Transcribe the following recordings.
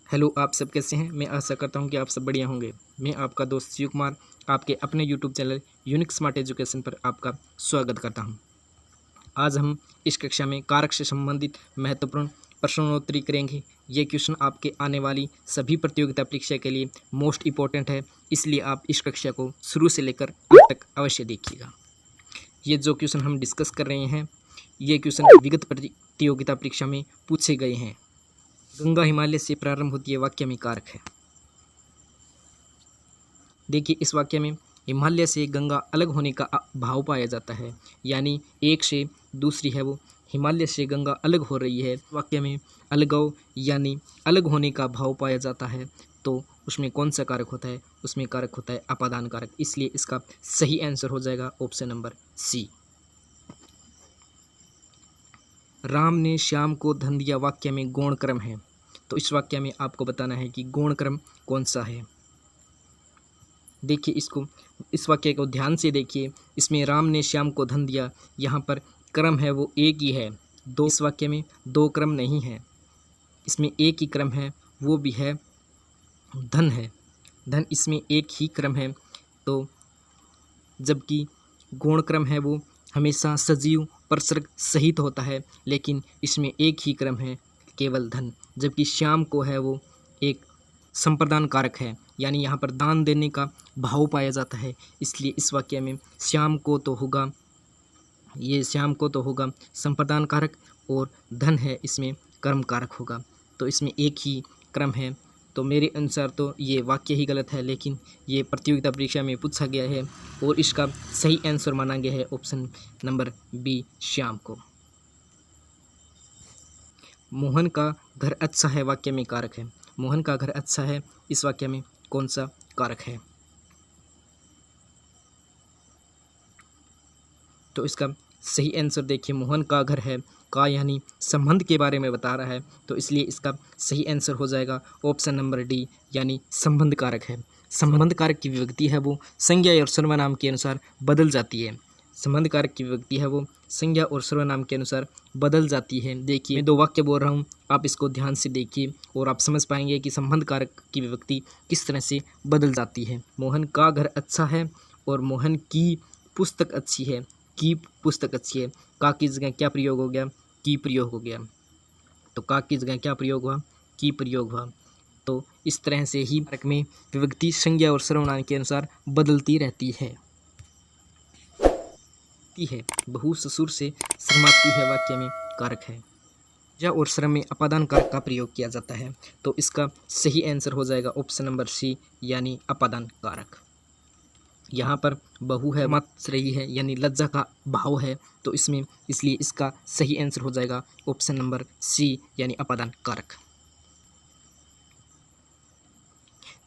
Hello, आप सब कैसे हैं? मैं आशा करता हूं कि आप सब बढ़िया होंगे। मैं आपका दोस्त शिव कुमार आपके अपने YouTube channel unique smart education पर आपका स्वागत करता हूं। आज हम इस कक्षा में कारक से संबंधित महत्वपूर्ण प्रश्नोत्तरी करेंगे। ये क्वेश्चन आपके आने वाली सभी प्रतियोगिता परीक्षा के लिए मोस्ट इम्पोर्टेंट है, इसलिए आप इस कक्षा को शुरू से लेकर अंत तक अवश्य देखिएगा। ये जो क्वेश्चन हम डिस्कस कर रहे हैं, ये क्वेश्चन विगत प्रतियोगिता परीक्षा में पूछे गए हैं। गंगा हिमालय से प्रारंभ होती है, वाक्य में कारक है। देखिए, इस वाक्य में हिमालय से गंगा अलग होने का भाव पाया जाता है, यानी एक से दूसरी है वो हिमालय से गंगा अलग हो रही है। वाक्य में अलगाव यानी अलग होने का भाव पाया जाता है, तो उसमें कौन सा कारक होता है? उसमें कारक होता है अपादान कारक। इसलिए इसका सही आंसर हो जाएगा ऑप्शन नंबर सी। राम ने श्याम को धन दिया, वाक्य में गौण क्रम है, तो इस वाक्य में आपको बताना है कि गौण क्रम कौन सा है। देखिए, इस वाक्य को ध्यान से देखिए। इसमें राम ने श्याम को धन दिया, यहाँ पर क्रम है वो एक ही है, दो। इस वाक्य में दो क्रम नहीं है, इसमें एक ही क्रम है, वो भी है धन है। धन इसमें एक ही क्रम है, तो जबकि गौण क्रम है वो हमेशा सजीव परसर्ग सहित होता है, लेकिन इसमें एक ही क्रम है, केवल धन। जबकि श्याम को है वो एक संप्रदान कारक है, यानी यहाँ पर दान देने का भाव पाया जाता है, इसलिए इस वाक्य में श्याम को तो होगा संप्रदान कारक, और धन है इसमें कर्म कारक होगा, तो इसमें एक ही क्रम है। तो मेरे अनुसार तो ये वाक्य ही गलत है, लेकिन ये प्रतियोगिता परीक्षा में पूछा गया है और इसका सही आंसर माना गया है ऑप्शन नंबर बी, श्याम को। मोहन का घर अच्छा है, वाक्य में कारक है। मोहन का घर अच्छा है, इस वाक्य में कौन सा कारक है? तो इसका सही आंसर देखिए, मोहन का घर है, का यानी संबंध के बारे में बता रहा है, तो इसलिए इसका सही आंसर हो जाएगा ऑप्शन नंबर डी, यानी संबंध कारक है। संबंध कारक की विभक्ति है वो संज्ञा और सर्वनाम के अनुसार बदल जाती है। संबंध कारक की विभक्ति है वो संज्ञा और सर्वनाम के अनुसार बदल जाती है। देखिए, मैं दो वाक्य बोल रहा हूँ, आप इसको ध्यान से देखिए और आप समझ पाएंगे कि संबंध कारक की विभक्ति किस तरह से बदल जाती है। मोहन का घर अच्छा है और मोहन की पुस्तक अच्छी है। की पुस्तक अच्छी है, का की जगह क्या प्रयोग हो गया? की प्रयोग हो गया। तो का की जगह क्या प्रयोग हुआ? की प्रयोग हुआ। तो इस तरह से ही कारक में विभक्ति संज्ञा और सर्वनाम के अनुसार बदलती रहती है। बहु ससुर से शर्माती है, वाक्य में कारक है। या और श्रम में अपादान कारक का प्रयोग किया जाता है, तो इसका सही आंसर हो जाएगा ऑप्शन नंबर सी, यानी अपादान कारक। यहाँ पर बहु है, मातृश्रेयी है, यानी लज्जा का भाव है, तो इसलिए इसका सही आंसर हो जाएगा ऑप्शन नंबर सी, यानी अपादान कारक।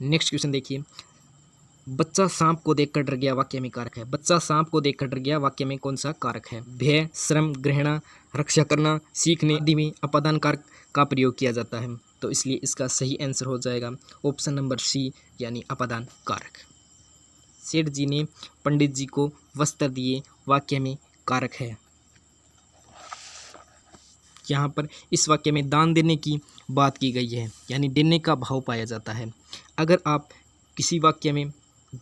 नेक्स्ट क्वेश्चन देखिए, बच्चा सांप को देखकर डर गया, वाक्य में कारक है। बच्चा सांप को देखकर डर गया, वाक्य में कौन सा कारक है? भय, श्रम, ग्रहणा, रक्षा करना, सीखने आदि में अपादान कारक का प्रयोग किया जाता है, तो इसलिए इसका सही आंसर हो जाएगा ऑप्शन नंबर सी, यानी अपादान कारक। सेठ जी ने पंडित जी को वस्त्र दिए, वाक्य में कारक है। यहाँ पर इस वाक्य में दान देने की बात की गई है, यानी देने का भाव पाया जाता है। अगर आप किसी वाक्य में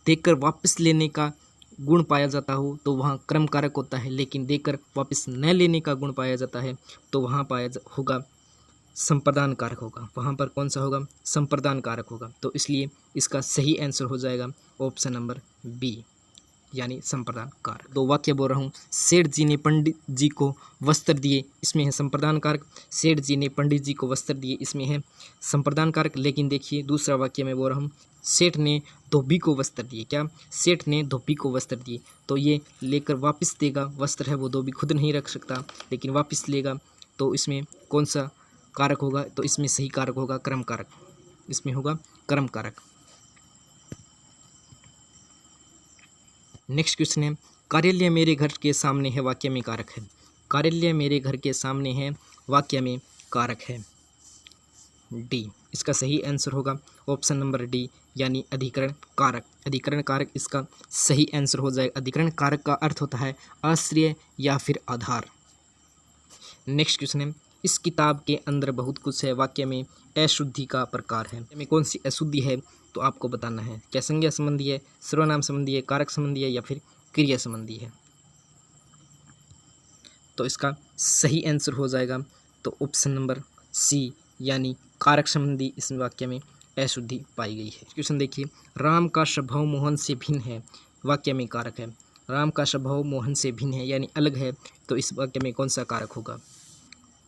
देकर वापस लेने का गुण पाया जाता हो तो वहाँ क्रम कारक होता है, लेकिन देकर वापस न लेने का गुण पाया जाता है तो वहाँ होगा संप्रदान कारक होगा। वहाँ पर कौन सा होगा? संप्रदान कारक होगा। तो इसलिए इसका सही आंसर हो जाएगा ऑप्शन नंबर बी, यानी संप्रदान कारक। दो वाक्य बोल रहा हूँ, सेठ जी ने पंडित जी को वस्त्र दिए, इसमें है संप्रदान कारक। सेठ जी ने पंडित जी को वस्त्र दिए, इसमें है संप्रदान कारक। लेकिन देखिए, दूसरा वाक्य में बोल रहा हूँ, सेठ ने धोबी को वस्त्र दिए। क्या? सेठ ने धोबी को वस्त्र दिए, तो ये लेकर वापस देगा। वस्त्र है वो धोबी खुद नहीं रख सकता, लेकिन वापस लेगा, तो इसमें कौन सा कारक होगा? तो इसमें सही कारक होगा क्रम कारक, इसमें होगा क्रम कारक। नेक्स्ट क्वेश्चन है, कार्यालय मेरे घर के सामने है, वाक्य में कारक है। कार्यालय मेरे घर के सामने है, वाक्य में कारक है डी। इसका सही आंसर होगा ऑप्शन नंबर डी, यानी अधिकरण कारक। अधिकरण कारक इसका सही आंसर हो जाएगा। अधिकरण कारक का अर्थ होता है आश्रय या फिर आधार। नेक्स्ट क्वेश्चन है, इस किताब के अंदर बहुत कुछ है। वाक्य में अशुद्धि का प्रकार है, में कौन सी अशुद्धि है तो आपको बताना है। क्या संज्ञा संबंधी है, सर्वनाम संबंधी है, कारक संबंधी है या फिर क्रिया संबंधी है। तो इसका सही आंसर हो जाएगा तो ऑप्शन नंबर सी यानी कारक संबंधी इस वाक्य में अशुद्धि पाई गई है। क्वेश्चन देखिए, राम का स्वभाव मोहन से भिन्न है, वाक्य में कारक है। राम का स्वभाव मोहन से भिन्न है यानी अलग है, तो इस वाक्य में कौन सा कारक होगा।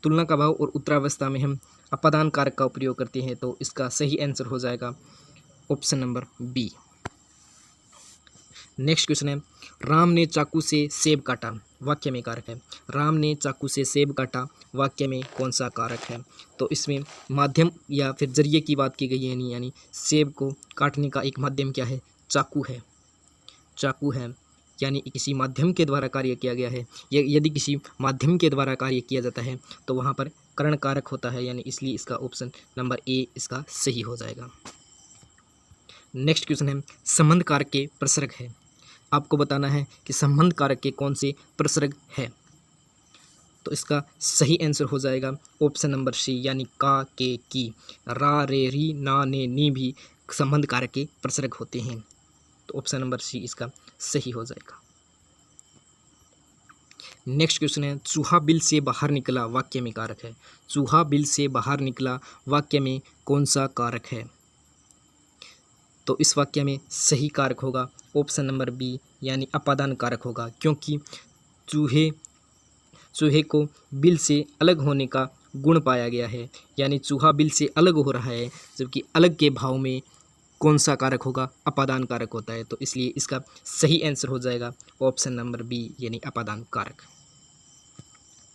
तुलना का भाव और उत्तरावस्था में हम अपादान कारक का उपयोग करते हैं, तो इसका सही आंसर हो जाएगा option number B. Next question है, राम ने चाकू से सेब काटा, वाक्य में कारक है। राम ने चाकू से सेब काटा, वाक्य में कौन सा कारक है। तो इसमें माध्यम या फिर जरिए की बात की गई है, यानी सेब को काटने का एक माध्यम क्या है, चाकू है। चाकू है यानी किसी माध्यम के द्वारा कार्य किया गया है। यदि किसी माध्यम के द्वारा कार्य किया जाता है तो वहाँ पर करण कारक होता है, यानी इसलिए इसका ऑप्शन नंबर ए इसका सही हो जाएगा। नेक्स्ट क्वेश्चन है, संबंध कारक के प्रसर्ग है। आपको बताना है कि संबंध कारक के कौन से प्रसर्ग है। तो इसका सही आंसर हो जाएगा ऑप्शन नंबर सी यानी का, के, की, रा, रे, री, ना, ने, नी भी संबंध कारक के प्रसर्ग होते हैं। तो ऑप्शन नंबर सी इसका सही हो जाएगा। नेक्स्ट क्वेश्चन है, चूहा बिल से बाहर निकला, वाक्य में कारक है। चूहा बिल से बाहर निकला, वाक्य में कौन सा कारक है। तो इस वाक्य में सही कारक होगा ऑप्शन नंबर बी यानी अपादान कारक होगा, क्योंकि चूहे को बिल से अलग होने का गुण पाया गया है, यानी चूहा बिल से अलग हो रहा है, जबकि अलग के भाव में कौन सा कारक होगा, अपादान कारक होता है। तो इसलिए इसका सही आंसर हो जाएगा ऑप्शन नंबर बी यानी अपादान कारक।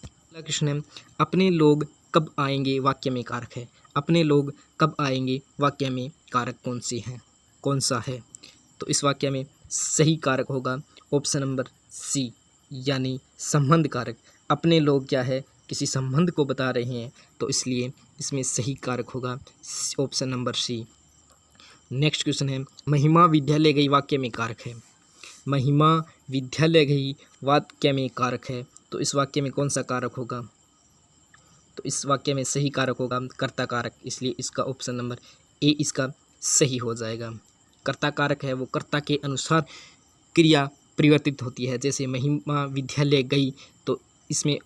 अगला क्वेश्चन है, अपने लोग कब आएंगे, वाक्य में कारक है। अपने लोग कब आएंगे, वाक्य में कारक कौन सा है। तो इस वाक्य में सही कारक होगा ऑप्शन नंबर सी यानी संबंध कारक। अपने लोग क्या है, किसी संबंध को बता रहे हैं, तो इसलिए इसमें सही कारक होगा option number C. Next question है, महिमा विद्यालय गई, वाक्य में कारक है। महिमा विद्यालय गई, वाक्य में कारक है। तो इस वाक्य में कौन सा कारक होगा। तो इस वाक्य में सही कारक होगा कर्ता कारक, इसलिए इसका ऑप्शन नंबर ए इसका सही हो जाएगा। कर्ता कारक है वो कर्ता के अनुसार क्रिया परिवर्तित होती है। जैसे महिमा विद्यालय गई, तो इसमें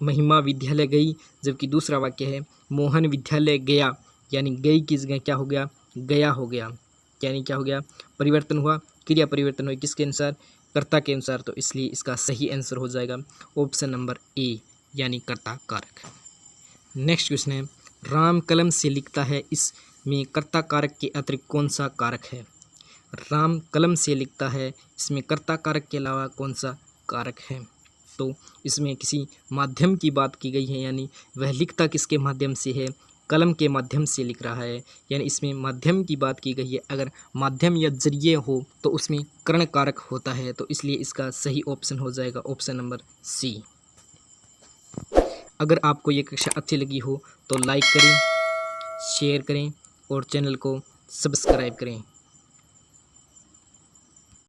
महिमा विद्यालय गई, जबकि दूसरा वाक्य है मोहन विद्यालय गया, यानी गई की जगह क्या हो गया, गया हो गया, यानी क्या हो गया, परिवर्तन हुआ, क्रिया परिवर्तन हुई, किसके अनुसार, कर्ता के अनुसार। तो इसलिए इसका सही आंसर हो जाएगा ऑप्शन नंबर ए यानी कर्ता कारक। नेक्स्ट क्वेश्चन है, राम कलम से लिखता है, इसमें कर्ता कारक के अतिरिक्त कौन सा कारक है। राम कलम से लिखता है, इसमें कर्ता कारक के अलावा कौन सा कारक है। तो इसमें किसी माध्यम की बात की गई है, यानी वह लिखता किसके माध्यम से है, कलम के माध्यम से लिख रहा है, यानी इसमें माध्यम की बात की गई है। अगर माध्यम या जरिए हो तो उसमें कर्ण कारक होता है, तो इसलिए इसका सही ऑप्शन हो जाएगा ऑप्शन नंबर सी। अगर आपको ये कक्षा अच्छी लगी हो तो लाइक करें, शेयर करें और चैनल को सब्सक्राइब करें।